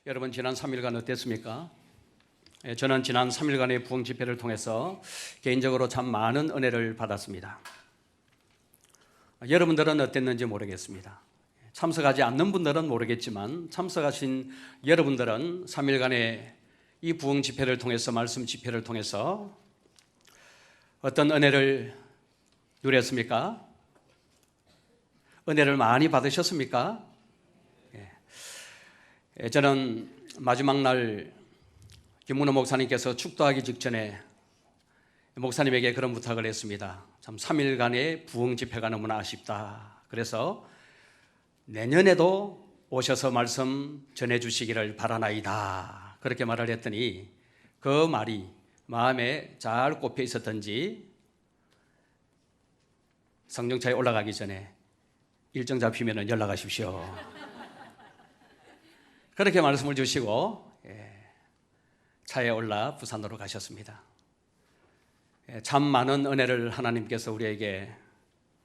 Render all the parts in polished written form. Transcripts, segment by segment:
여러분 지난 3일간 어땠습니까? 저는 지난 3일간의 부흥 집회를 통해서 개인적으로 참 많은 은혜를 받았습니다. 여러분들은 어땠는지 모르겠습니다. 참석하지 않는 분들은 모르겠지만 참석하신 여러분들은 3일간의 이 부흥 집회를 통해서, 말씀 집회를 통해서 어떤 은혜를 누렸습니까? 은혜를 많이 받으셨습니까? 저는 마지막 날 김문호 목사님께서 축도하기 직전에 목사님에게 그런 부탁을 했습니다. 참 3일간의 부흥 집회가 너무나 아쉽다. 그래서 내년에도 오셔서 말씀 전해주시기를 바라나이다. 그렇게 말을 했더니 그 말이 마음에 잘 꼽혀 있었던지 성령차에 올라가기 전에 일정 잡히면 연락하십시오. 그렇게 말씀을 주시고 차에 올라 부산으로 가셨습니다. 참 많은 은혜를 하나님께서 우리에게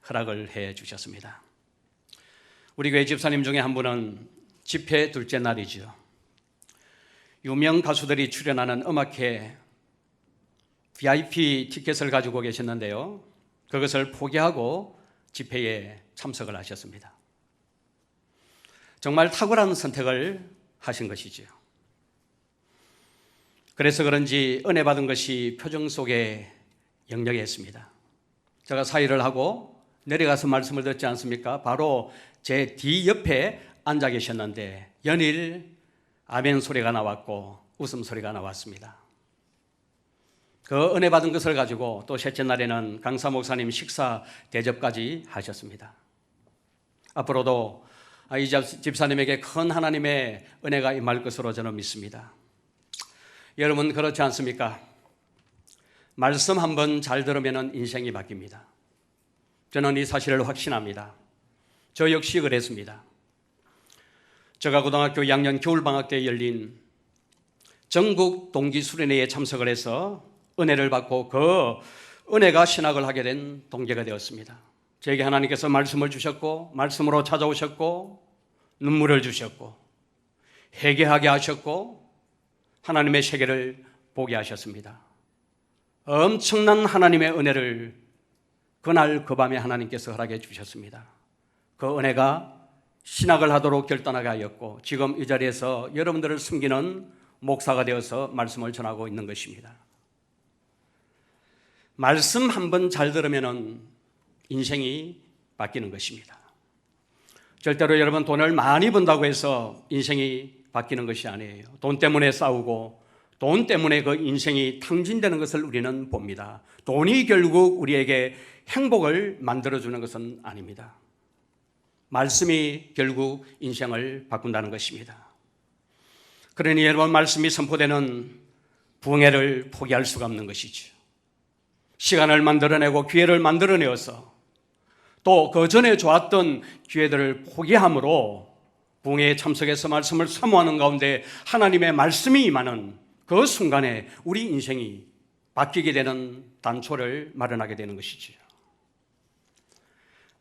허락을 해 주셨습니다. 우리 교회 집사님 중에 한 분은 집회 둘째 날이죠. 유명 가수들이 출연하는 음악회 VIP 티켓을 가지고 계셨는데요. 그것을 포기하고 집회에 참석을 하셨습니다. 정말 탁월한 선택을 하신 것이죠. 그래서 그런지 은혜 받은 것이 표정 속에 역력했습니다. 제가 사의를 하고 내려가서 말씀을 듣지 않습니까? 바로 제 뒤옆에 앉아 계셨는데 연일 아멘 소리가 나왔고 웃음 소리가 나왔습니다. 그 은혜 받은 것을 가지고 또 셋째 날에는 강사 목사님 식사 대접까지 하셨습니다. 앞으로도 이 집사님에게 큰 하나님의 은혜가 임할 것으로 저는 믿습니다. 여러분 그렇지 않습니까? 말씀 한번 잘 들으면 인생이 바뀝니다. 저는 이 사실을 확신합니다. 저 역시 그랬습니다. 제가 고등학교 2학년 겨울방학 때 열린 전국 동기수련회에 참석을 해서 은혜를 받고 그 은혜가 신학을 하게 된 동기가 되었습니다. 저에게 하나님께서 말씀을 주셨고 말씀으로 찾아오셨고 눈물을 주셨고 회개하게 하셨고 하나님의 세계를 보게 하셨습니다. 엄청난 하나님의 은혜를 그날 그 밤에 하나님께서 허락해 주셨습니다. 그 은혜가 신학을 하도록 결단하게 하였고 지금 이 자리에서 여러분들을 섬기는 목사가 되어서 말씀을 전하고 있는 것입니다. 말씀 한번 잘 들으면 인생이 바뀌는 것입니다. 절대로 여러분 돈을 많이 번다고 해서 인생이 바뀌는 것이 아니에요. 돈 때문에 싸우고 돈 때문에 그 인생이 탕진되는 것을 우리는 봅니다. 돈이 결국 우리에게 행복을 만들어주는 것은 아닙니다. 말씀이 결국 인생을 바꾼다는 것입니다. 그러니 여러분 말씀이 선포되는 부흥회를 포기할 수가 없는 것이죠. 시간을 만들어내고 기회를 만들어내어서 또 그 전에 좋았던 기회들을 포기함으로 부흥회에 참석해서 말씀을 사모하는 가운데 하나님의 말씀이 임하는 그 순간에 우리 인생이 바뀌게 되는 단초를 마련하게 되는 것이지요.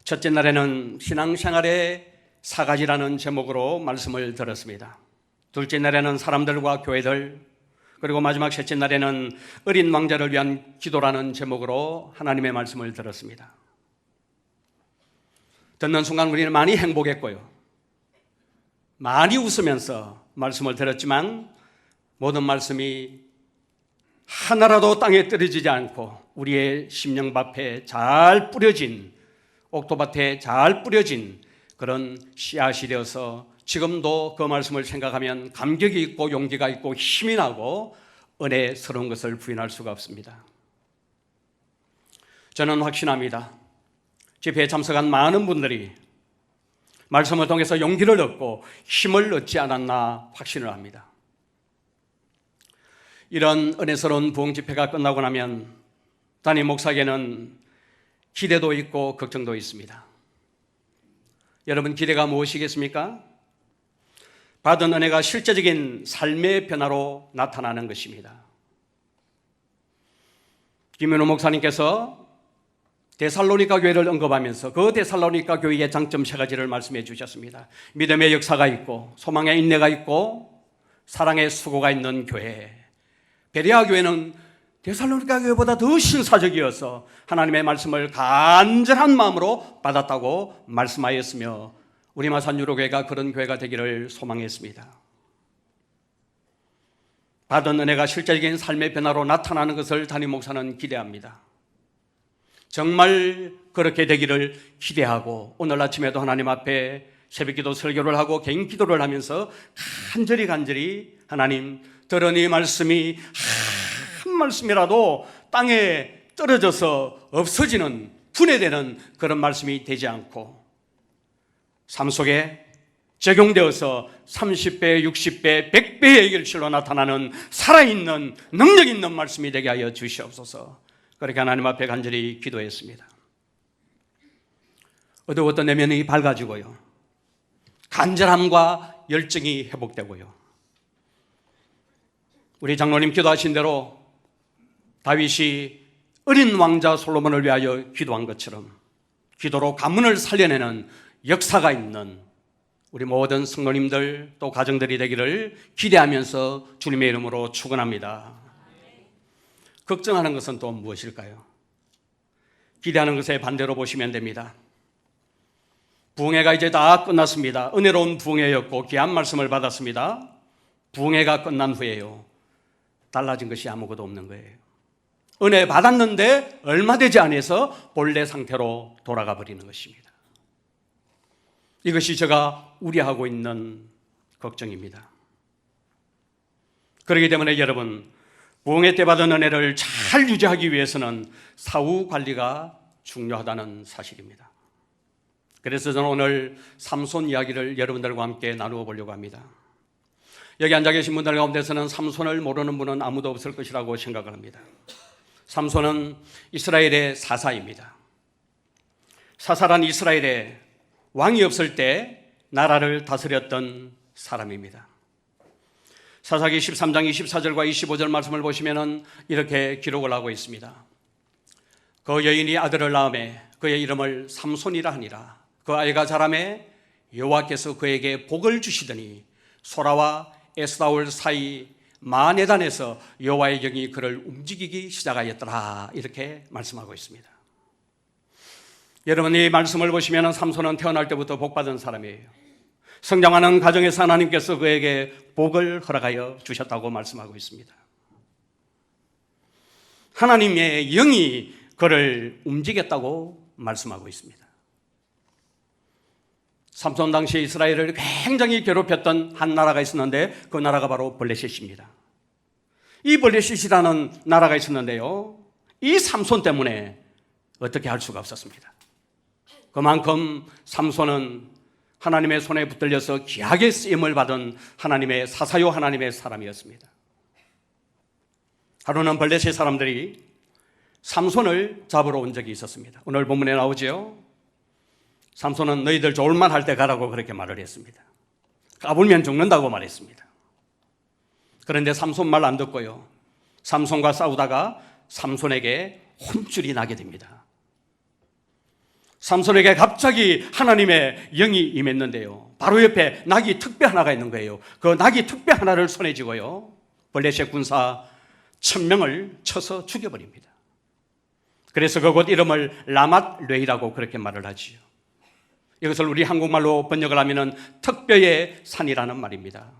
첫째 날에는 신앙생활의 4가지라는 제목으로 말씀을 들었습니다. 둘째 날에는 사람들과 교회들, 그리고 마지막 셋째 날에는 어린 왕자를 위한 기도라는 제목으로 하나님의 말씀을 들었습니다. 듣는 순간 우리는 많이 행복했고요. 많이 웃으면서 말씀을 들었지만 모든 말씀이 하나라도 땅에 떨어지지 않고 우리의 심령밭에 잘 뿌려진, 옥토밭에 잘 뿌려진 그런 씨앗이 되어서 지금도 그 말씀을 생각하면 감격이 있고 용기가 있고 힘이 나고 은혜스러운 것을 부인할 수가 없습니다. 저는 확신합니다. 집회에 참석한 많은 분들이 말씀을 통해서 용기를 얻고 힘을 얻지 않았나 확신을 합니다. 이런 은혜스러운 부흥 집회가 끝나고 나면 담임 목사에게는 기대도 있고 걱정도 있습니다. 여러분 기대가 무엇이겠습니까? 받은 은혜가 실제적인 삶의 변화로 나타나는 것입니다. 김현우 목사님께서 데살로니가 교회를 언급하면서 그 데살로니가 교회의 장점 3가지를 말씀해 주셨습니다. 믿음의 역사가 있고 소망의 인내가 있고 사랑의 수고가 있는 교회, 베레아 교회는 데살로니가 교회보다 더 신사적이어서 하나님의 말씀을 간절한 마음으로 받았다고 말씀하였으며 우리 마산 유로교회가 그런 교회가 되기를 소망했습니다. 받은 은혜가 실제적인 삶의 변화로 나타나는 것을 담임 목사는 기대합니다. 정말 그렇게 되기를 기대하고 오늘 아침에도 하나님 앞에 새벽기도 설교를 하고 개인 기도를 하면서 간절히 하나님, 들은 이 말씀이 한 말씀이라도 땅에 떨어져서 없어지는, 분해되는 그런 말씀이 되지 않고 삶 속에 적용되어서 30배, 60배, 100배의 결실로 나타나는 살아있는 능력 있는 말씀이 되게 하여 주시옵소서. 그렇게 하나님 앞에 간절히 기도했습니다. 어두웠던 내면이 밝아지고요, 간절함과 열정이 회복되고요, 우리 장로님 기도하신 대로 다윗이 어린 왕자 솔로몬을 위하여 기도한 것처럼 기도로 가문을 살려내는 역사가 있는 우리 모든 성도님들 또 가정들이 되기를 기대하면서 주님의 이름으로 축원합니다. 걱정하는 것은 또 무엇일까요? 기대하는 것의 반대로 보시면 됩니다. 부흥회가 이제 다 끝났습니다. 은혜로운 부흥회였고 귀한 말씀을 받았습니다. 부흥회가 끝난 후에요, 달라진 것이 아무것도 없는 거예요. 은혜 받았는데 얼마 되지 않아서 본래 상태로 돌아가 버리는 것입니다. 이것이 제가 우려하고 있는 걱정입니다. 그렇기 때문에 여러분, 부흥회 때 받은 은혜를 잘 유지하기 위해서는 사후 관리가 중요하다는 사실입니다. 그래서 저는 오늘 삼손 이야기를 여러분들과 함께 나누어 보려고 합니다. 여기 앉아 계신 분들 가운데서는 삼손을 모르는 분은 아무도 없을 것이라고 생각을 합니다. 삼손은 이스라엘의 사사입니다. 사사란 이스라엘에 왕이 없을 때 나라를 다스렸던 사람입니다. 사사기 13장 24절과 25절 말씀을 보시면 이렇게 기록을 하고 있습니다. 그 여인이 아들을 낳음에 그의 이름을 삼손이라 하니라. 그 아이가 자라매 여호와께서 그에게 복을 주시더니 소라와 에스다올 사이 마네단에서 여호와의 영이 그를 움직이기 시작하였더라. 이렇게 말씀하고 있습니다. 여러분, 이 말씀을 보시면 삼손은 태어날 때부터 복받은 사람이에요. 성장하는 가정에서 하나님께서 그에게 복을 허락하여 주셨다고 말씀하고 있습니다. 하나님의 영이 그를 움직였다고 말씀하고 있습니다. 삼손 당시 이스라엘을 굉장히 괴롭혔던 한 나라가 있었는데 그 나라가 바로 블레셋입니다. 이 블레셋이라는 나라가 있었는데요, 이 삼손 때문에 어떻게 할 수가 없었습니다. 그만큼 삼손은 하나님의 손에 붙들려서 귀하게 쓰임을 받은 하나님의 사사요 하나님의 사람이었습니다. 하루는 블레셋 사람들이 삼손을 잡으러 온 적이 있었습니다. 오늘 본문에 나오죠. 삼손은 너희들 좋을만 할 때 가라고 그렇게 말을 했습니다. 까불면 죽는다고 말했습니다. 그런데 삼손 말 안 듣고요, 삼손과 싸우다가 삼손에게 혼쭐이 나게 됩니다. 삼손에게 갑자기 하나님의 영이 임했는데요, 바로 옆에 낙이 특배 하나가 있는 거예요. 그 낙이 특배 하나를 손에 쥐고요, 블레셋 군사 1000명을 쳐서 죽여버립니다. 그래서 그곳 이름을 라맛 레이라고 그렇게 말을 하지요. 이것을 우리 한국말로 번역을 하면 특배의 산이라는 말입니다.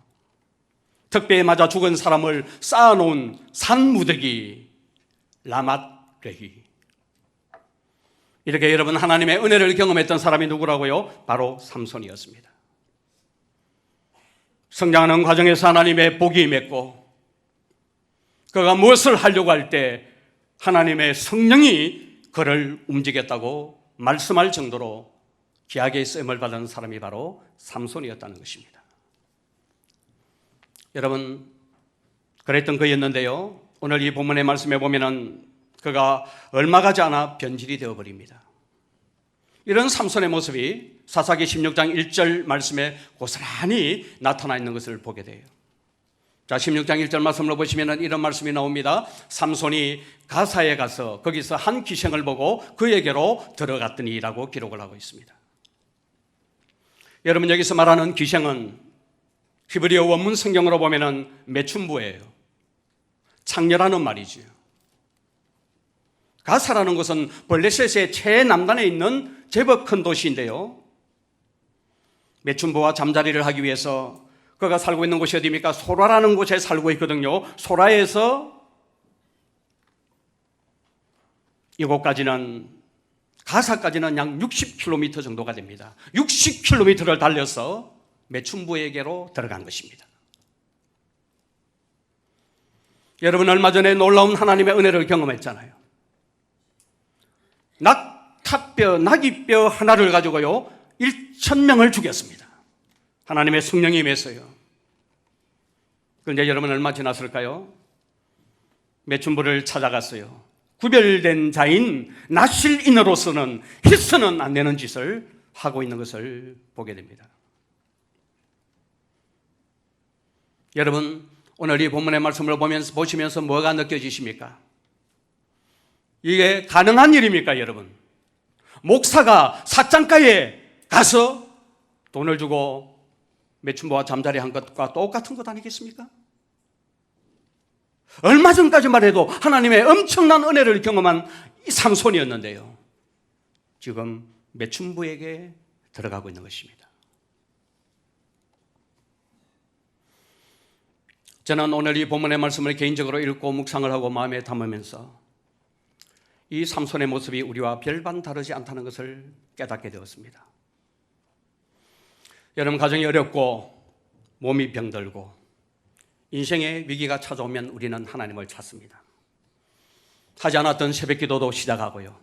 특배에 맞아 죽은 사람을 쌓아놓은 산무더기 라맛 레이. 이렇게 여러분, 하나님의 은혜를 경험했던 사람이 누구라고요? 바로 삼손이었습니다. 성장하는 과정에서 하나님의 복이 임했고, 그가 무엇을 하려고 할 때 하나님의 성령이 그를 움직였다고 말씀할 정도로 귀하게 쓰임을 받은 사람이 바로 삼손이었다는 것입니다. 여러분, 그랬던 그였는데요, 오늘 이 본문의 말씀에 보면은 그가 얼마 가지 않아 변질이 되어버립니다. 이런 삼손의 모습이 사사기 16장 1절 말씀에 고스란히 나타나 있는 것을 보게 돼요. 자, 16장 1절 말씀을 보시면 이런 말씀이 나옵니다. 삼손이 가사에 가서 거기서 한 기생을 보고 그에게로 들어갔더니라고 기록을 하고 있습니다. 여러분, 여기서 말하는 기생은 히브리어 원문 성경으로 보면은 매춘부예요. 창녀라는 말이지요. 가사라는 것은 블레셋의 최남단에 있는 제법 큰 도시인데요. 매춘부와 잠자리를 하기 위해서 그가 살고 있는 곳이 어디입니까? 소라라는 곳에 살고 있거든요. 소라에서 이곳까지는, 가사까지는 약 60km 정도가 됩니다. 60km를 달려서 매춘부에게로 들어간 것입니다. 여러분, 얼마 전에 놀라운 하나님의 은혜를 경험했잖아요. 나귀뼈 하나를 가지고요 1,000명을 죽였습니다. 하나님의 성령이 임해서요. 그런데 여러분, 얼마 지났을까요? 매춘부를 찾아갔어요. 구별된 자인 나실인으로서는 해서는 안 되는 짓을 하고 있는 것을 보게 됩니다. 여러분, 오늘 이 본문의 말씀을 보시면서 뭐가 느껴지십니까? 이게 가능한 일입니까, 여러분? 목사가 삿장가에 가서 돈을 주고 매춘부와 잠자리 한 것과 똑같은 것 아니겠습니까? 얼마 전까지만 해도 하나님의 엄청난 은혜를 경험한 이 삼손이었는데요, 지금 매춘부에게 들어가고 있는 것입니다. 저는 오늘 이 본문의 말씀을 개인적으로 읽고 묵상을 하고 마음에 담으면서 이 삼손의 모습이 우리와 별반 다르지 않다는 것을 깨닫게 되었습니다. 여러분, 가정이 어렵고 몸이 병들고 인생의 위기가 찾아오면 우리는 하나님을 찾습니다. 하지 않았던 새벽 기도도 시작하고요,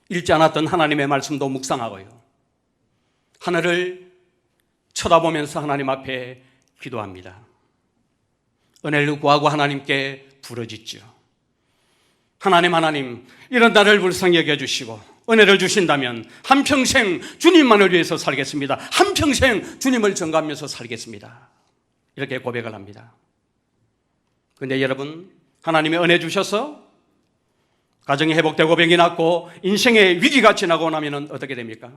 읽지 않았던 하나님의 말씀도 묵상하고요, 하늘을 쳐다보면서 하나님 앞에 기도합니다. 은혜를 구하고 하나님께 부르짖죠. 하나님, 이런 나를 불쌍히 여겨주시고 은혜를 주신다면 한평생 주님만을 위해서 살겠습니다. 한평생 주님을 전가하면서 살겠습니다. 이렇게 고백을 합니다. 그런데 여러분, 하나님의 은혜 주셔서 가정이 회복되고 병이 낫고 인생의 위기가 지나고 나면 어떻게 됩니까?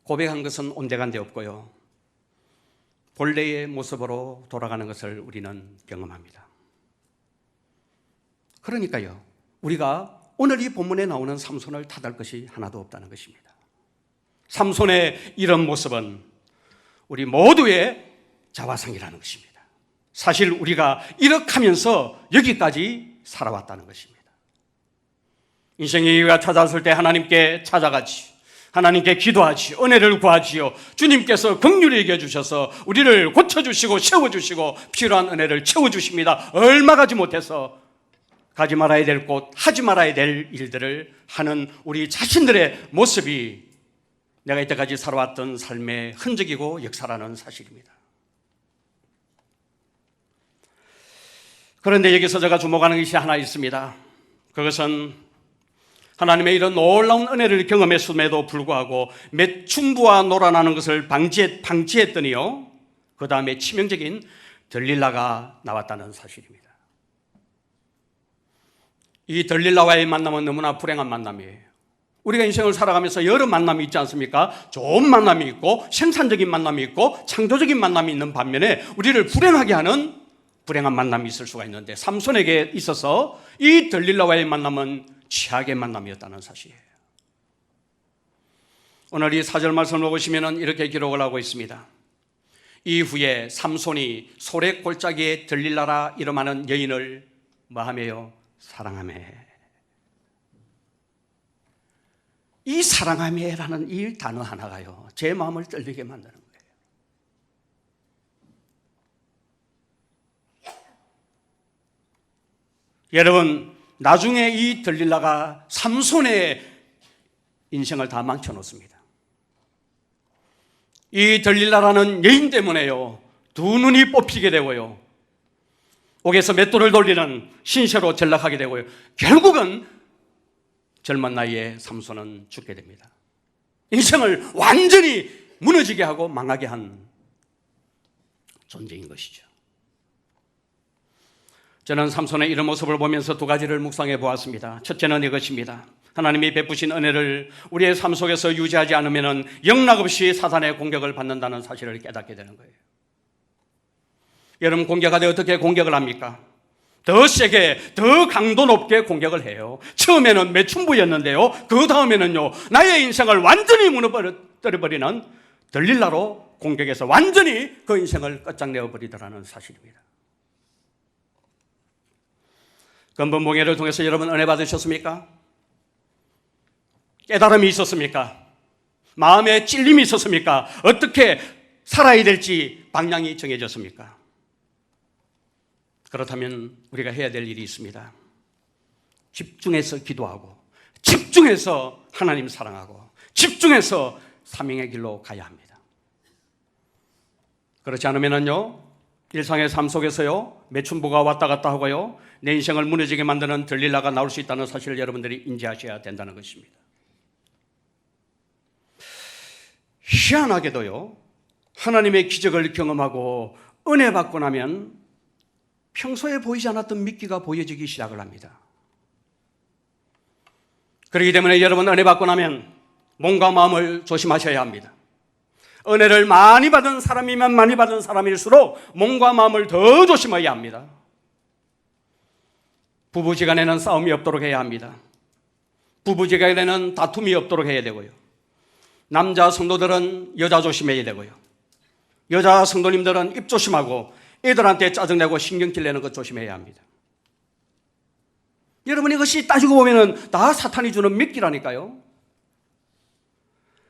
고백한 것은 온데간데 없고요, 본래의 모습으로 돌아가는 것을 우리는 경험합니다. 그러니까요, 우리가 오늘 이 본문에 나오는 삼손을 탓할 것이 하나도 없다는 것입니다. 삼손의 이런 모습은 우리 모두의 자화상이라는 것입니다. 사실 우리가 이렇게 하면서 여기까지 살아왔다는 것입니다. 인생의 위기가 찾아왔을 때 하나님께 찾아가지, 하나님께 기도하지, 은혜를 구하지요. 주님께서 긍휼히 여겨주셔서 우리를 고쳐주시고 세워주시고 필요한 은혜를 채워주십니다. 얼마 가지 못해서 가지 말아야 될 곳, 하지 말아야 될 일들을 하는 우리 자신들의 모습이 내가 이때까지 살아왔던 삶의 흔적이고 역사라는 사실입니다. 그런데 여기서 제가 주목하는 것이 하나 있습니다. 그것은 하나님의 이런 놀라운 은혜를 경험했음에도 불구하고 매춘부와 놀아나는 것을 방치했더니요, 그 다음에 치명적인 들릴라가 나왔다는 사실입니다. 이 들릴라와의 만남은 너무나 불행한 만남이에요. 우리가 인생을 살아가면서 여러 만남이 있지 않습니까? 좋은 만남이 있고 생산적인 만남이 있고 창조적인 만남이 있는 반면에 우리를 불행하게 하는 불행한 만남이 있을 수가 있는데, 삼손에게 있어서 이 들릴라와의 만남은 최악의 만남이었다는 사실이에요. 오늘 이 4절 말씀을 보시면 이렇게 기록을 하고 있습니다. 이후에 삼손이 소래 골짜기에 들릴라라 이름하는 여인을 뭐하며요? 사랑하매. 이 사랑하매라는 이 단어 하나가요, 제 마음을 떨리게 만드는 거예요. 여러분, 나중에 이 들릴라가 삼손의 인생을 다 망쳐놓습니다. 이 들릴라라는 여인 때문에요, 두 눈이 뽑히게 되고요, 옥에서 맷돌을 돌리는 신세로 전락하게 되고요, 결국은 젊은 나이에 삼손은 죽게 됩니다. 인생을 완전히 무너지게 하고 망하게 한 존재인 것이죠. 저는 삼손의 이런 모습을 보면서 두 가지를 묵상해 보았습니다. 첫째는 이것입니다. 하나님이 베푸신 은혜를 우리의 삶 속에서 유지하지 않으면 영락없이 사단의 공격을 받는다는 사실을 깨닫게 되는 거예요. 여러분, 공격할 때 어떻게 공격을 합니까? 더 세게, 더 강도 높게 공격을 해요. 처음에는 매춘부였는데요, 그 다음에는요, 나의 인생을 완전히 무너뜨려버리는 들릴라로 공격해서 완전히 그 인생을 끝장내어 버리더라는 사실입니다. 근본봉해를 통해서 여러분 은혜 받으셨습니까? 깨달음이 있었습니까? 마음에 찔림이 있었습니까? 어떻게 살아야 될지 방향이 정해졌습니까? 그렇다면 우리가 해야 될 일이 있습니다. 집중해서 기도하고, 집중해서 하나님 사랑하고, 집중해서 사명의 길로 가야 합니다. 그렇지 않으면요, 일상의 삶 속에서요, 매춘부가 왔다 갔다 하고요, 내 인생을 무너지게 만드는 들릴라가 나올 수 있다는 사실을 여러분들이 인지하셔야 된다는 것입니다. 희한하게도요, 하나님의 기적을 경험하고 은혜 받고 나면 평소에 보이지 않았던 미끼가 보여지기 시작을 합니다. 그렇기 때문에 여러분, 은혜 받고 나면 몸과 마음을 조심하셔야 합니다. 은혜를 많이 받은 사람이면 많이 받은 사람일수록 몸과 마음을 더 조심해야 합니다. 부부지간에는 싸움이 없도록 해야 합니다. 부부지간에는 다툼이 없도록 해야 되고요. 남자 성도들은 여자 조심해야 되고요. 여자 성도님들은 입 조심하고 애들한테 짜증내고 신경질 내는 것 조심해야 합니다. 여러분, 이것이 따지고 보면 다 사탄이 주는 미끼라니까요.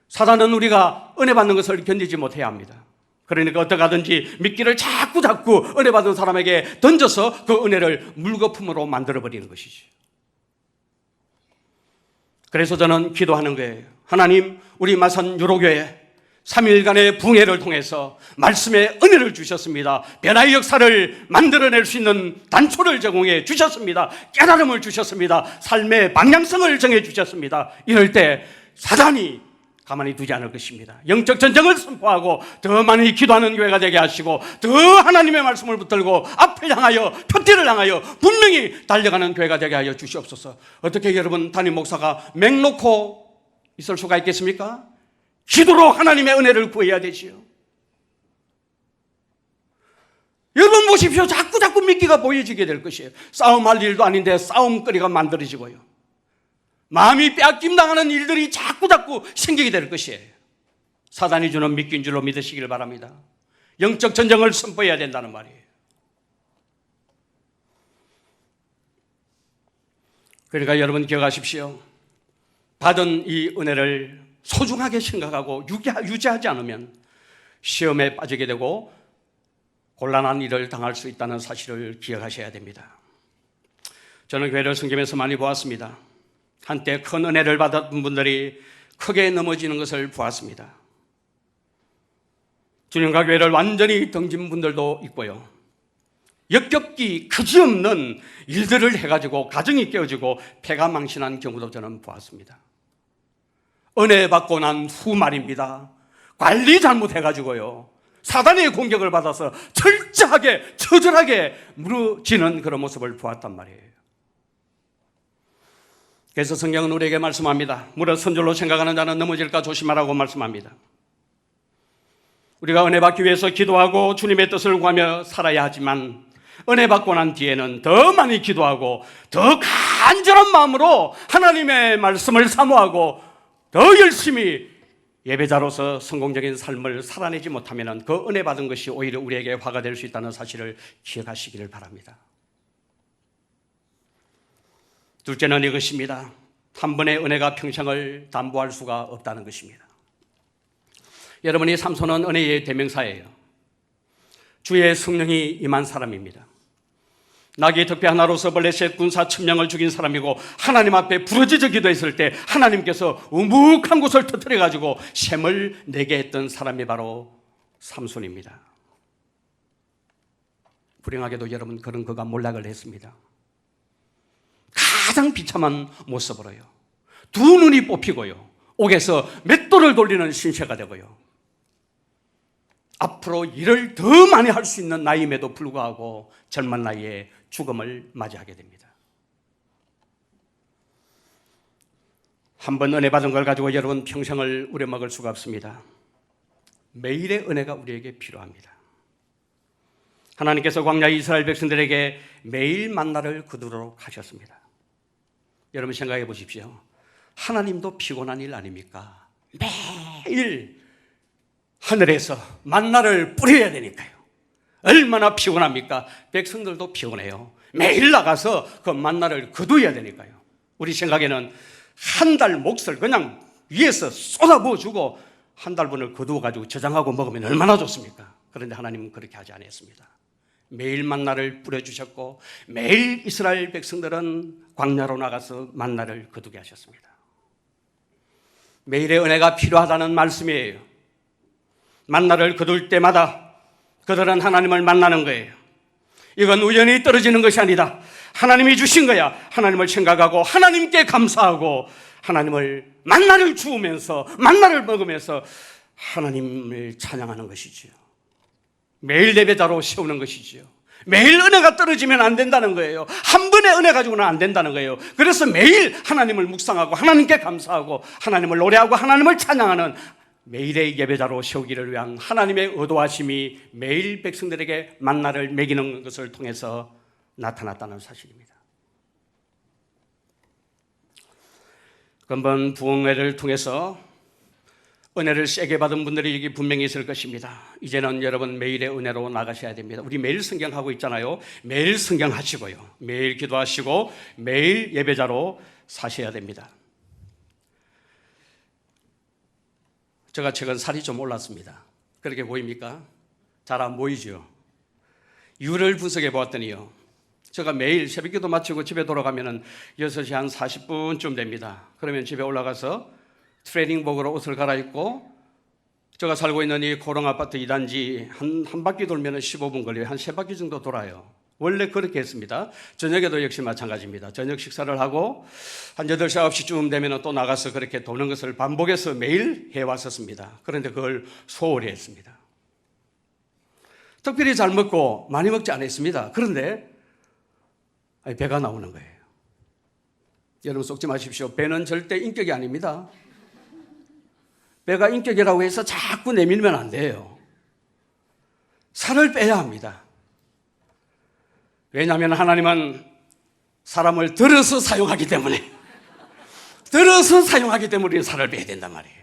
사단은 우리가 은혜 받는 것을 견디지 못해야 합니다. 그러니까 어떻게 하든지 미끼를 자꾸 은혜 받은 사람에게 던져서 그 은혜를 물거품으로 만들어버리는 것이죠. 그래서 저는 기도하는 거예요. 하나님, 우리 마산 유로교회 3일간의 붕해를 통해서 말씀의 은혜를 주셨습니다. 변화의 역사를 만들어낼 수 있는 단초를 제공해 주셨습니다. 깨달음을 주셨습니다. 삶의 방향성을 정해 주셨습니다. 이럴 때 사단이 가만히 두지 않을 것입니다. 영적 전쟁을 선포하고 더 많이 기도하는 교회가 되게 하시고, 더 하나님의 말씀을 붙들고 앞을 향하여, 표대를 향하여 분명히 달려가는 교회가 되게 하여 주시옵소서. 어떻게 여러분, 담임 목사가 맹 놓고 있을 수가 있겠습니까? 기도로 하나님의 은혜를 구해야 되지요. 여러분 보십시오. 자꾸 미끼가 보여지게 될 것이에요. 싸움할 일도 아닌데 싸움거리가 만들어지고요. 마음이 빼앗김당하는 일들이 자꾸 생기게 될 것이에요. 사단이 주는 미끼인 줄로 믿으시길 바랍니다. 영적 전쟁을 선포해야 된다는 말이에요. 그러니까 여러분 기억하십시오. 받은 이 은혜를 소중하게 생각하고 유지하지 않으면 시험에 빠지게 되고 곤란한 일을 당할 수 있다는 사실을 기억하셔야 됩니다. 저는 교회를 섬기면서 많이 보았습니다. 한때 큰 은혜를 받았던 분들이 크게 넘어지는 것을 보았습니다. 주님과 교회를 완전히 등진 분들도 있고요. 역겹기 그지없는 일들을 해가지고 가정이 깨어지고 폐가 망신한 경우도 저는 보았습니다. 은혜 받고 난 후 말입니다. 관리 잘못해가지고요, 사단의 공격을 받아서 철저하게 처절하게 무너지는 그런 모습을 보았단 말이에요. 그래서 성경은 우리에게 말씀합니다. 무릇 선줄로 생각하는 자는 넘어질까 조심하라고 말씀합니다. 우리가 은혜 받기 위해서 기도하고 주님의 뜻을 구하며 살아야 하지만, 은혜 받고 난 뒤에는 더 많이 기도하고 더 간절한 마음으로 하나님의 말씀을 사모하고 더 열심히 예배자로서 성공적인 삶을 살아내지 못하면 그 은혜 받은 것이 오히려 우리에게 화가 될 수 있다는 사실을 기억하시기를 바랍니다. 둘째는 이것입니다. 한 번의 은혜가 평생을 담보할 수가 없다는 것입니다. 여러분이 삼손은 은혜의 대명사예요. 주의 성령이 임한 사람입니다. 나귀 덕배 하나로서 블레셋 군사 1000명을 죽인 사람이고, 하나님 앞에 부르짖어 기도했을 때 하나님께서 우묵한 곳을 터뜨려가지고 샘을 내게 했던 사람이 바로 삼손입니다. 불행하게도 여러분, 그런 그가 몰락을 했습니다. 가장 비참한 모습으로요, 두 눈이 뽑히고요, 옥에서 맷돌을 돌리는 신세가 되고요, 앞으로 일을 더 많이 할 수 있는 나이임에도 불구하고 젊은 나이에 죽음을 맞이하게 됩니다. 한 번 은혜 받은 걸 가지고 여러분 평생을 우려먹을 수가 없습니다. 매일의 은혜가 우리에게 필요합니다. 하나님께서 광야 이스라엘 백성들에게 매일 만나를 거두도록 하셨습니다. 여러분 생각해 보십시오. 하나님도 피곤한 일 아닙니까? 매일 하늘에서 만나를 뿌려야 되니까요. 얼마나 피곤합니까? 백성들도 피곤해요. 매일 나가서 그 만나를 거두어야 되니까요. 우리 생각에는 한 달 몫을 그냥 위에서 쏟아부어주고 한 달분을 거두어가지고 저장하고 먹으면 얼마나 좋습니까? 그런데 하나님은 그렇게 하지 않았습니다. 매일 만나를 뿌려주셨고 매일 이스라엘 백성들은 광야로 나가서 만나를 거두게 하셨습니다. 매일의 은혜가 필요하다는 말씀이에요. 만나를 거둘 때마다 그들은 하나님을 만나는 거예요. 이건 우연히 떨어지는 것이 아니다. 하나님이 주신 거야. 하나님을 생각하고 하나님께 감사하고 하나님을 만나를 주우면서 만나를 먹으면서 하나님을 찬양하는 것이지요. 매일 예배자로 세우는 것이지요. 매일 은혜가 떨어지면 안 된다는 거예요. 한 번의 은혜 가지고는 안 된다는 거예요. 그래서 매일 하나님을 묵상하고 하나님께 감사하고 하나님을 노래하고 하나님을 찬양하는 매일의 예배자로 세우기를 위한 하나님의 의도하심이 매일 백성들에게 만나를 먹이는 것을 통해서 나타났다는 사실입니다. 근본 부흥회를 통해서 은혜를 세게 받은 분들이 여기 분명히 있을 것입니다. 이제는 여러분 매일의 은혜로 나가셔야 됩니다. 우리 매일 성경하고 있잖아요. 매일 성경하시고요. 매일 기도하시고 매일 예배자로 사셔야 됩니다. 제가 최근 살이 좀 올랐습니다. 그렇게 보입니까? 잘 안 보이죠? 이유를 분석해 보았더니요. 제가 매일 새벽기도 마치고 집에 돌아가면 6시 한 40분쯤 됩니다. 그러면 집에 올라가서 트레이닝복으로 옷을 갈아입고 제가 살고 있는 이 고롱아파트 2단지 한 바퀴 돌면 15분 걸려요. 한 3바퀴 정도 돌아요. 원래 그렇게 했습니다. 저녁에도 역시 마찬가지입니다. 저녁 식사를 하고 한 8시, 9시쯤 되면 또 나가서 그렇게 도는 것을 반복해서 매일 해왔었습니다. 그런데 그걸 소홀히 했습니다. 특별히 잘 먹고 많이 먹지 않았습니다. 그런데 배가 나오는 거예요. 여러분 속지 마십시오. 배는 절대 인격이 아닙니다. 배가 인격이라고 해서 자꾸 내밀면 안 돼요. 살을 빼야 합니다. 왜냐하면 하나님은 사람을 들어서 사용하기 때문에 우리는 살을 빼야 된단 말이에요.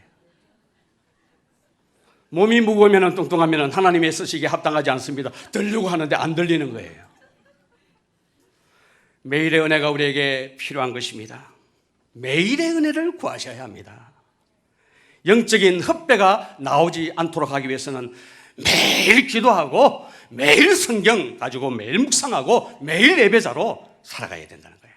몸이 무거우면 뚱뚱하면 하나님의 쓰시기에 합당하지 않습니다. 들려고 하는데 안 들리는 거예요. 매일의 은혜가 우리에게 필요한 것입니다. 매일의 은혜를 구하셔야 합니다. 영적인 헛배가 나오지 않도록 하기 위해서는 매일 기도하고 매일 성경 가지고 매일 묵상하고 매일 예배자로 살아가야 된다는 거예요.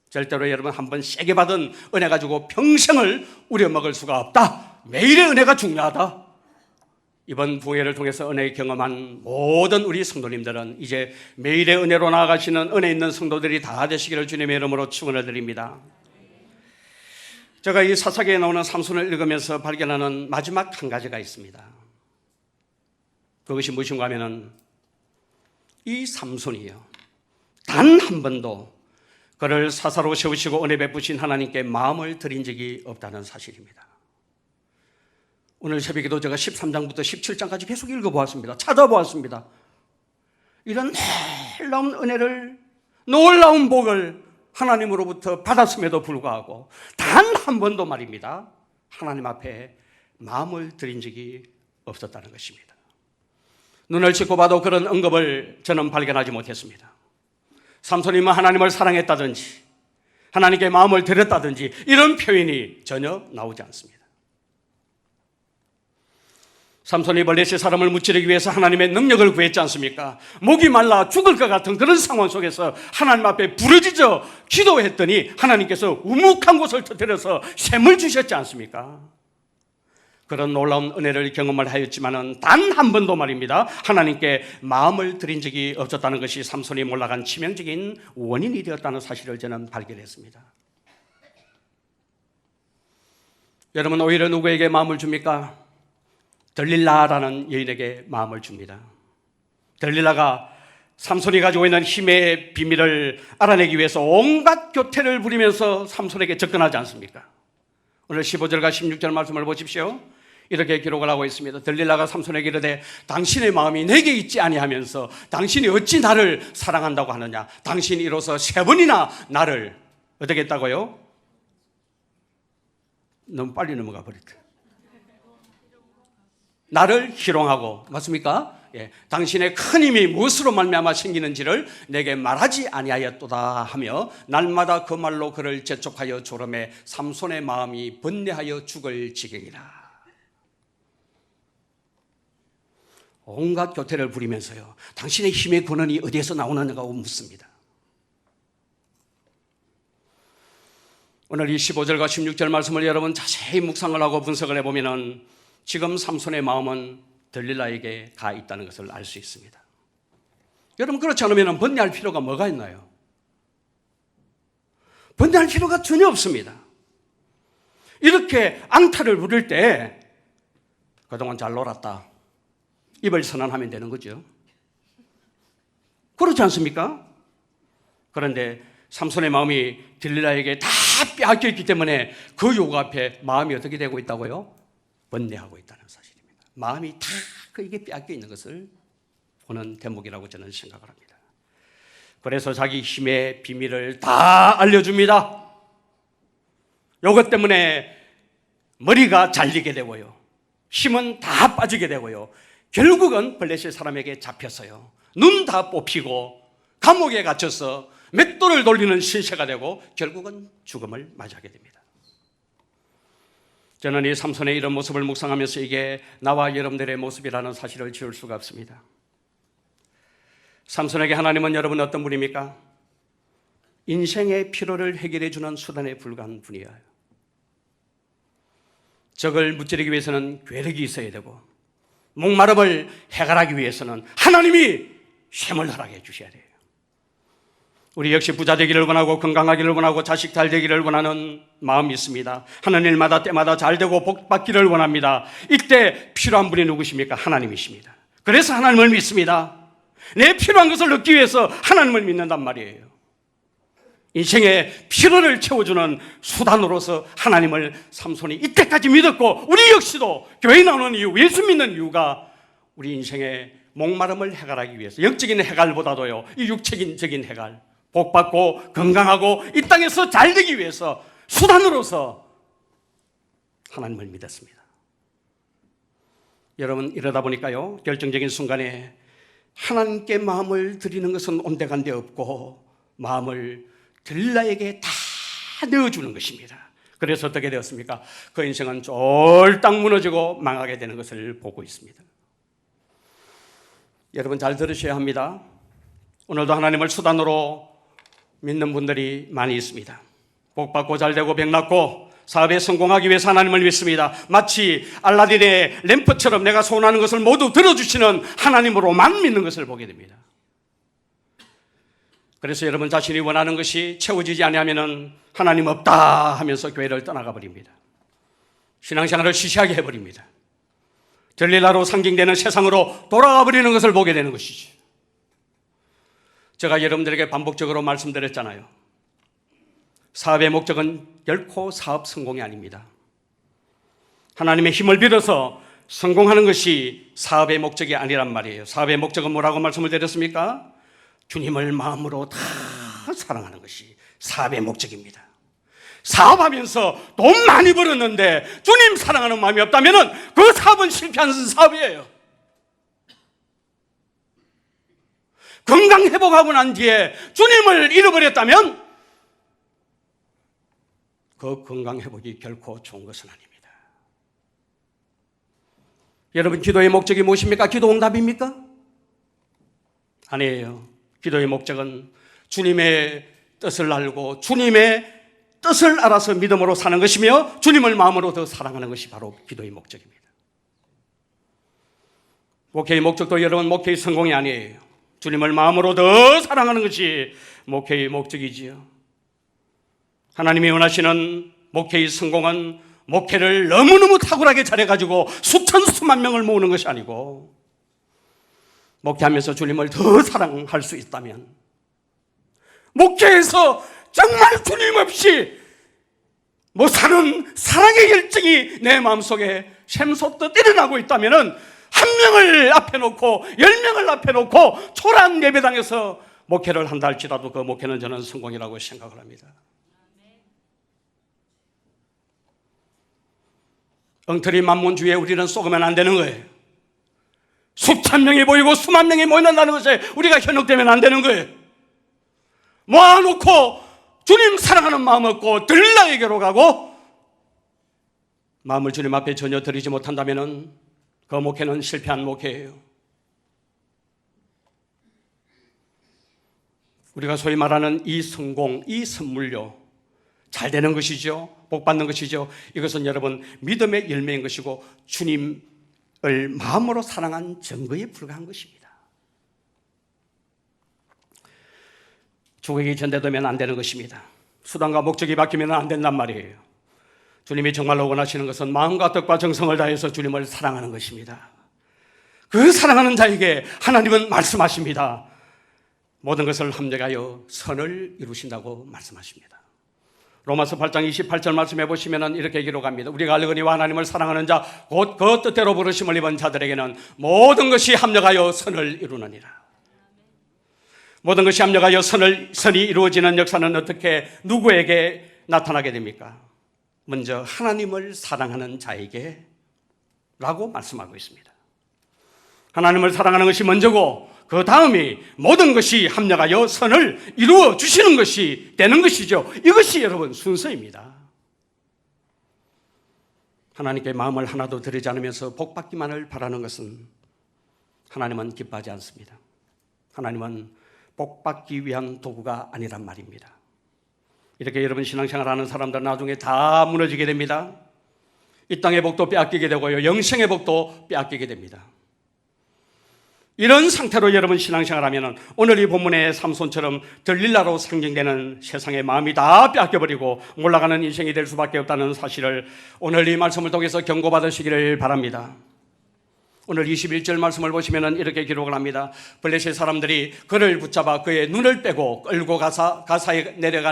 절대로 여러분 한번 세게 받은 은혜 가지고 평생을 우려먹을 수가 없다. 매일의 은혜가 중요하다. 이번 부흥회를 통해서 은혜 경험한 모든 우리 성도님들은 이제 매일의 은혜로 나아가시는 은혜 있는 성도들이 다 되시기를 주님의 이름으로 축원을 드립니다. 제가 이 사사기에 나오는 삼손을 읽으면서 발견하는 마지막 한 가지가 있습니다. 그것이 무엇인가 하면은 이 삼손이요, 단 한 번도 그를 사사로 세우시고 은혜 베푸신 하나님께 마음을 드린 적이 없다는 사실입니다. 오늘 새벽에도 제가 13장부터 17장까지 계속 읽어보았습니다. 찾아보았습니다. 이런 놀라운 은혜를, 놀라운 복을 하나님으로부터 받았음에도 불구하고 단 한 번도 말입니다, 하나님 앞에 마음을 드린 적이 없었다는 것입니다. 눈을 씻고 봐도 그런 언급을 저는 발견하지 못했습니다. 삼손이 하나님을 사랑했다든지 하나님께 마음을 드렸다든지 이런 표현이 전혀 나오지 않습니다. 삼손이 블레셋 사람을 무찌르기 위해서 하나님의 능력을 구했지 않습니까? 목이 말라 죽을 것 같은 그런 상황 속에서 하나님 앞에 부르짖어 기도했더니 하나님께서 우묵한 곳을 터뜨려서 샘을 주셨지 않습니까? 그런 놀라운 은혜를 경험을 하였지만은 단 한 번도 말입니다, 하나님께 마음을 드린 적이 없었다는 것이 삼손이 몰락한 치명적인 원인이 되었다는 사실을 저는 발견했습니다. 여러분, 오히려 누구에게 마음을 줍니까? 들릴라라는 여인에게 마음을 줍니다. 들릴라가 삼손이 가지고 있는 힘의 비밀을 알아내기 위해서 온갖 교태를 부리면서 삼손에게 접근하지 않습니까? 오늘 15절과 16절 말씀을 보십시오. 이렇게 기록을 하고 있습니다. 들릴라가 삼손에게 이르되 당신의 마음이 내게 있지 아니하면서 당신이 어찌 나를 사랑한다고 하느냐. 당신이 이로써 3번이나 나를 어떻게 했다고요? 너무 빨리 넘어가 버렸다. 나를 희롱하고, 맞습니까? 예, 당신의 큰 힘이 무엇으로 말미암아 생기는지를 내게 말하지 아니하였도다 하며 날마다 그 말로 그를 재촉하여 조름에 삼손의 마음이 번뇌하여 죽을 지경이라. 온갖 교태를 부리면서요, 당신의 힘의 근원이 어디에서 나오느냐고 묻습니다. 오늘 이 15절과 16절 말씀을 여러분 자세히 묵상을 하고 분석을 해보면 지금 삼손의 마음은 들릴라에게 가 있다는 것을 알 수 있습니다. 여러분, 그렇지 않으면 번뇌할 필요가 뭐가 있나요? 번뇌할 필요가 전혀 없습니다. 이렇게 앙탈을 부릴 때 그동안 잘 놀았다, 입을 선언하면 되는 거죠. 그렇지 않습니까? 그런데 삼손의 마음이 들릴라에게 다 빼앗겼기 때문에 그 요구 앞에 마음이 어떻게 되고 있다고요? 번뇌하고 있다는 사실입니다. 마음이 다 그에게 빼앗겨 있는 것을 보는 대목이라고 저는 생각을 합니다. 그래서 자기 힘의 비밀을 다 알려줍니다. 이것 때문에 머리가 잘리게 되고요, 힘은 다 빠지게 되고요, 결국은 블레셋 사람에게 잡혔어요. 눈 다 뽑히고 감옥에 갇혀서 맷돌을 돌리는 신세가 되고 결국은 죽음을 맞이하게 됩니다. 저는 이 삼손의 이런 모습을 묵상하면서 이게 나와 여러분들의 모습이라는 사실을 지울 수가 없습니다. 삼손에게 하나님은 여러분 어떤 분입니까? 인생의 피로를 해결해 주는 수단에 불과한 분이에요. 적을 무찌르기 위해서는 괴력이 있어야 되고, 목마름을 해결하기 위해서는 하나님이 샘을 허락해 주셔야 돼요. 우리 역시 부자 되기를 원하고 건강하기를 원하고 자식 잘 되기를 원하는 마음이 있습니다. 하는 일마다 때마다 잘 되고 복 받기를 원합니다. 이때 필요한 분이 누구십니까? 하나님이십니다. 그래서 하나님을 믿습니다. 내 필요한 것을 얻기 위해서 하나님을 믿는단 말이에요. 인생의 피로를 채워주는 수단으로서 하나님을 삼손이 이때까지 믿었고, 우리 역시도 교회 나오는 이유, 예수 믿는 이유가 우리 인생의 목마름을 해결하기 위해서, 영적인 해결보다도요, 이 육체적인 해결, 복받고 건강하고 이 땅에서 잘 되기 위해서 수단으로서 하나님을 믿었습니다. 여러분, 이러다 보니까요, 결정적인 순간에 하나님께 마음을 드리는 것은 온데간데 없고 마음을 들릴라에게 다 넣어주는 것입니다. 그래서 어떻게 되었습니까? 그 인생은 쫄딱 무너지고 망하게 되는 것을 보고 있습니다. 여러분, 잘 들으셔야 합니다. 오늘도 하나님을 수단으로 믿는 분들이 많이 있습니다. 복받고 잘되고 병났고 사업에 성공하기 위해서 하나님을 믿습니다. 마치 알라딘의 램프처럼 내가 소원하는 것을 모두 들어주시는 하나님으로만 믿는 것을 보게 됩니다. 그래서 여러분 자신이 원하는 것이 채워지지 아니하면 하나님 없다 하면서 교회를 떠나가 버립니다. 신앙생활을 시시하게 해버립니다. 들릴라로 상징되는 세상으로 돌아가 버리는 것을 보게 되는 것이죠. 제가 여러분들에게 반복적으로 말씀드렸잖아요. 사업의 목적은 결코 사업 성공이 아닙니다. 하나님의 힘을 빌어서 성공하는 것이 사업의 목적이 아니란 말이에요. 사업의 목적은 뭐라고 말씀을 드렸습니까? 주님을 마음으로 다 사랑하는 것이 사업의 목적입니다. 사업하면서 돈 많이 벌었는데 주님 사랑하는 마음이 없다면 그 사업은 실패한 사업이에요. 건강 회복하고 난 뒤에 주님을 잃어버렸다면 그 건강 회복이 결코 좋은 것은 아닙니다. 여러분, 기도의 목적이 무엇입니까? 기도 응답입니까? 아니에요. 기도의 목적은 주님의 뜻을 알고 주님의 뜻을 알아서 믿음으로 사는 것이며 주님을 마음으로 더 사랑하는 것이 바로 기도의 목적입니다. 목회의 목적도 여러분 목회의 성공이 아니에요. 주님을 마음으로 더 사랑하는 것이 목회의 목적이지요. 하나님이 원하시는 목회의 성공은 목회를 너무너무 탁월하게 잘해가지고 수천 수만 명을 모으는 것이 아니고, 목회하면서 주님을 더 사랑할 수 있다면, 목회에서 정말 주님 없이 못 사는 사랑의 열정이 내 마음속에 샘솟듯 일어나고 있다면 한 명을 앞에 놓고 10명을 앞에 놓고 초라한 예배당에서 목회를 한다 할지라도 그 목회는 저는 성공이라고 생각을 합니다. 엉터리 만문주의에 우리는 속으면 안 되는 거예요. 수천 명이 모이고 수만 명이 모인다는 것에 우리가 현혹되면 안 되는 거예요. 모아놓고 주님 사랑하는 마음 없고 들라에게로 가고 마음을 주님 앞에 전혀 드리지 못한다면 그 목회는 실패한 목회예요. 우리가 소위 말하는 이 성공, 이 선물요, 잘 되는 것이죠. 복 받는 것이죠. 이것은 여러분 믿음의 열매인 것이고 주님을 마음으로 사랑한 증거에 불과한 것입니다. 주객이 전대되면 안 되는 것입니다. 수단과 목적이 바뀌면 안 된단 말이에요. 주님이 정말로 원하시는 것은 마음과 뜻과 정성을 다해서 주님을 사랑하는 것입니다. 그 사랑하는 자에게 하나님은 말씀하십니다. 모든 것을 합력하여 선을 이루신다고 말씀하십니다. 로마서 8장 28절 말씀해 보시면 이렇게 기록합니다. 우리가 알거니와 하나님을 사랑하는 자 곧 그 뜻대로 부르심을 입은 자들에게는 모든 것이 합력하여 선을 이루느니라. 모든 것이 합력하여 선이 이루어지는 역사는 어떻게 누구에게 나타나게 됩니까? 먼저 하나님을 사랑하는 자에게 라고 말씀하고 있습니다. 하나님을 사랑하는 것이 먼저고 그 다음이 모든 것이 합력하여 선을 이루어 주시는 것이 되는 것이죠. 이것이 여러분 순서입니다. 하나님께 마음을 하나도 드리지 않으면서 복 받기만을 바라는 것은 하나님은 기뻐하지 않습니다. 하나님은 복 받기 위한 도구가 아니란 말입니다. 이렇게 여러분 신앙생활하는 사람들 나중에 다 무너지게 됩니다. 이 땅의 복도 빼앗기게 되고요, 영생의 복도 빼앗기게 됩니다. 이런 상태로 여러분 신앙생활하면 오늘 이 본문의 삼손처럼 들릴라로 상징되는 세상의 마음이 다 빼앗겨버리고 몰락가는 인생이 될 수밖에 없다는 사실을 오늘 이 말씀을 통해서 경고받으시기를 바랍니다. 오늘 21절 말씀을 보시면 이렇게 기록을 합니다. 블레셋 사람들이 그를 붙잡아 그의 눈을 빼고 끌고 가사에 내려가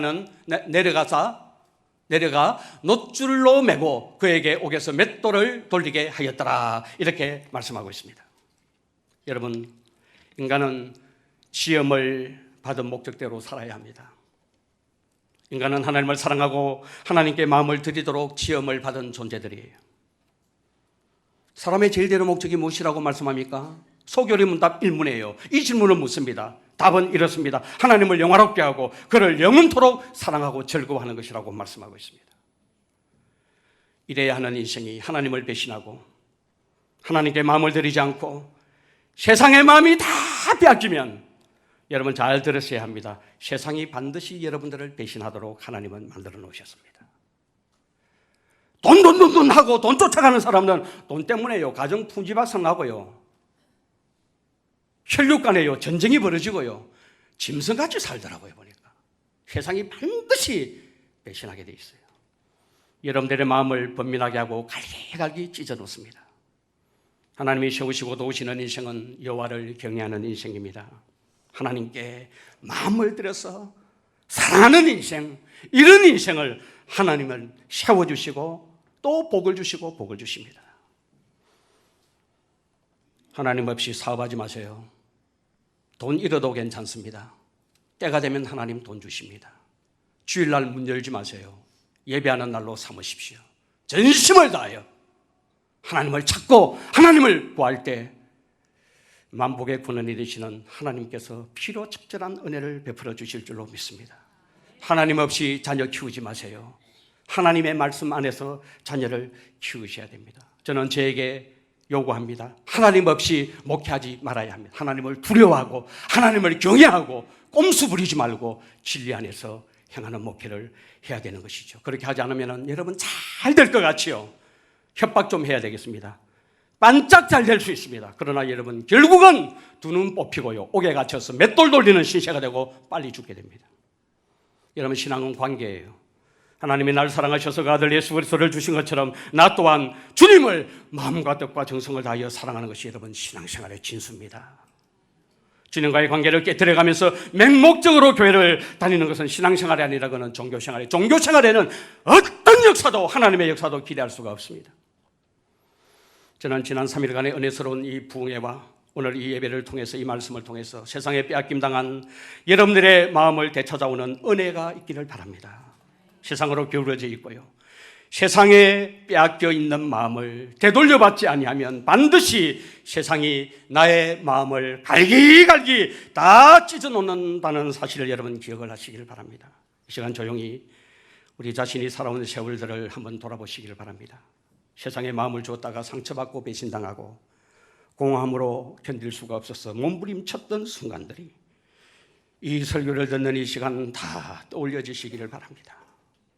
놋줄로 매고 그에게 옥에서 맷돌을 돌리게 하였더라. 이렇게 말씀하고 있습니다. 여러분, 인간은 시험을 받은 목적대로 살아야 합니다. 인간은 하나님을 사랑하고 하나님께 마음을 드리도록 시험을 받은 존재들이에요. 사람의 제일 되는 목적이 무엇이라고 말씀합니까? 소결의 문답 1문이에요. 이 질문을 묻습니다. 답은 이렇습니다. 하나님을 영화롭게 하고 그를 영원토록 사랑하고 즐거워하는 것이라고 말씀하고 있습니다. 이래야 하는 인생이 하나님을 배신하고 하나님께 마음을 드리지 않고 세상의 마음이 다 빼앗기면 여러분 잘 들으셔야 합니다. 세상이 반드시 여러분들을 배신하도록 하나님은 만들어 놓으셨습니다. 돈 하고 돈 쫓아가는 사람들은 돈 때문에요. 가정 풍지박산 나고요. 혈육 간에요. 전쟁이 벌어지고요. 짐승같이 살더라고요. 보니까. 세상이 반드시 배신하게 돼 있어요. 여러분들의 마음을 번민하게 하고 갈기갈기 찢어놓습니다. 하나님이 세우시고 도우시는 인생은 여호와를 경외하는 인생입니다. 하나님께 마음을 들여서 사랑하는 인생, 이런 인생을 하나님은 세워주시고 또 복을 주시고 복을 주십니다. 하나님 없이 사업하지 마세요. 돈 잃어도 괜찮습니다. 때가 되면 하나님 돈 주십니다. 주일날 문 열지 마세요. 예배하는 날로 삼으십시오. 전심을 다하여 하나님을 찾고 하나님을 구할 때 만복의 근원이 되시는 하나님께서 피로 적절한 은혜를 베풀어 주실 줄로 믿습니다. 하나님 없이 자녀 키우지 마세요. 하나님의 말씀 안에서 자녀를 키우셔야 됩니다. 저는 저에게 요구합니다. 하나님 없이 목회하지 말아야 합니다. 하나님을 두려워하고 하나님을 경외하고 꼼수 부리지 말고 진리 안에서 행하는 목회를 해야 되는 것이죠. 그렇게 하지 않으면 여러분 잘 될 것 같지요. 협박 좀 해야 되겠습니다. 반짝 잘 될 수 있습니다. 그러나 여러분 결국은 두 눈 뽑히고요, 옥에 갇혀서 맷돌 돌리는 신세가 되고 빨리 죽게 됩니다. 여러분 신앙은 관계예요. 하나님이 날 사랑하셔서 그 아들 예수 그리스도를 주신 것처럼 나 또한 주님을 마음과 뜻과 정성을 다하여 사랑하는 것이 여러분 신앙생활의 진수입니다. 주님과의 관계를 깨뜨려가면서 맹목적으로 교회를 다니는 것은 신앙생활이 아니라 그는 종교생활이에요. 종교생활에는 어떤 역사도 하나님의 역사도 기대할 수가 없습니다. 저는 지난 3일간의 은혜스러운 이 부흥회와 오늘 이 예배를 통해서, 이 말씀을 통해서 세상에 빼앗김 당한 여러분들의 마음을 되찾아오는 은혜가 있기를 바랍니다. 세상으로 기울어져 있고요, 세상에 빼앗겨 있는 마음을 되돌려받지 아니하면 반드시 세상이 나의 마음을 갈기갈기 다 찢어놓는다는 사실을 여러분 기억을 하시길 바랍니다. 이 시간 조용히 우리 자신이 살아온 세월들을 한번 돌아보시길 바랍니다. 세상에 마음을 주었다가 상처받고 배신당하고 공허함으로 견딜 수가 없어서 몸부림쳤던 순간들이 이 설교를 듣는 이 시간 다 떠올려지시기를 바랍니다.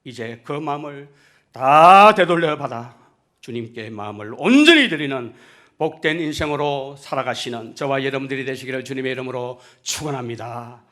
이제 그 마음을 다 되돌려 받아 주님께 마음을 온전히 드리는 복된 인생으로 살아가시는 저와 여러분들이 되시기를 주님의 이름으로 축원합니다.